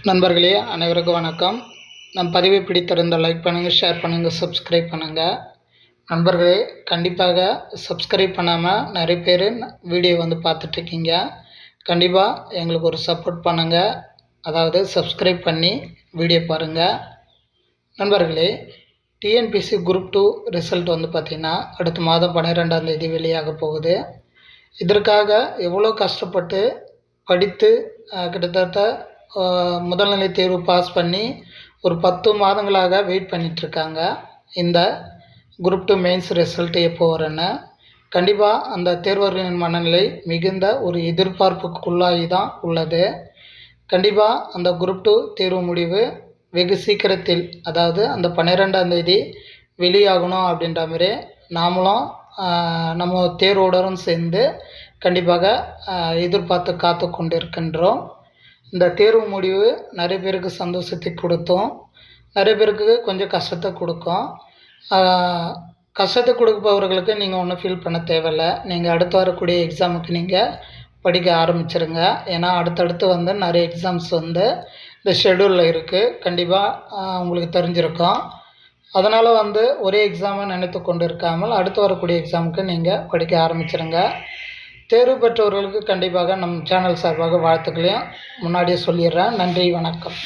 நண்பர்களே அனைவருக்கும் வணக்கம். நம் பதிவை பிடித்திருந்தால் லைக் பண்ணுங்கள், ஷேர் பண்ணுங்கள், சப்ஸ்கிரைப் பண்ணுங்கள். நண்பர்களே, கண்டிப்பாக சப்ஸ்கிரைப் பண்ணாமல் நிறைய பேர் வீடியோ பார்த்துட்ருக்கீங்க. கண்டிப்பாக எங்களுக்கு ஒரு சப்போர்ட் பண்ணுங்கள். அதாவது சப்ஸ்கிரைப் பண்ணி வீடியோ பாருங்கள். நண்பர்களே, டிஎன்பிஎஸ்சி குரூப் 2 ரிசல்ட் பார்த்திங்கன்னா அடுத்த மாதம் 12ஆம் தேதி வெளியாக போகுது. இதற்காக எவ்வளோ கஷ்டப்பட்டு படித்து கிட்டத்தட்ட முதல்நிலை தேர்வு பாஸ் பண்ணி ஒரு 10 மாதங்களாக வெயிட் பண்ணிகிட்ருக்காங்க. இந்த குரூப் 2 மெயின்ஸ் ரிசல்ட் எப்போ வரும்னு. கண்டிப்பாக அந்த தேர்வர்களின் மனநிலை மிகுந்த ஒரு எதிர்பார்ப்புக்குள்ளாகி தான் உள்ளது. கண்டிப்பாக அந்த குரூப் 2 தேர்வு முடிவு வெகு சீக்கிரத்தில், அதாவது அந்த 12ஆம் தேதி வெளியாகணும் அப்படின்ற மாதிரி நாமளும் நம்ம தேர்வோடரும் சேர்ந்து கண்டிப்பாக எதிர்பார்த்து காத்து கொண்டு இருக்கின்றோம். இந்த தேர்வு முடிவு நிறைய பேருக்கு சந்தோஷத்தை கொடுத்தோம், நிறைய பேருக்கு கொஞ்சம் கஷ்டத்தை கொடுக்கும். கஷ்டத்தை கொடுப்பவர்களுக்கு நீங்கள் ஒன்றும் ஃபீல் பண்ண தேவையில்லை. நீங்கள் அடுத்து வரக்கூடிய எக்ஸாமுக்கு நீங்கள் படிக்க ஆரம்பிச்சிருங்க. ஏன்னா அடுத்தடுத்து நிறைய எக்ஸாம்ஸ் இந்த ஷெடியூலில் இருக்குது. கண்டிப்பாக உங்களுக்கு தெரிஞ்சிருக்கும். அதனால் ஒரே எக்ஸாமை நினைத்து கொண்டு இருக்காமல் அடுத்து வரக்கூடிய எக்ஸாமுக்கு நீங்கள் படிக்க ஆரம்பிச்சிருங்க. தேர்வு பெற்றவர்களுக்கு கண்டிப்பாக நம் சேனல் சார்பாக வாழ்த்துக்களையும் முன்னாடியே சொல்லிடுறேன். நன்றி, வணக்கம்.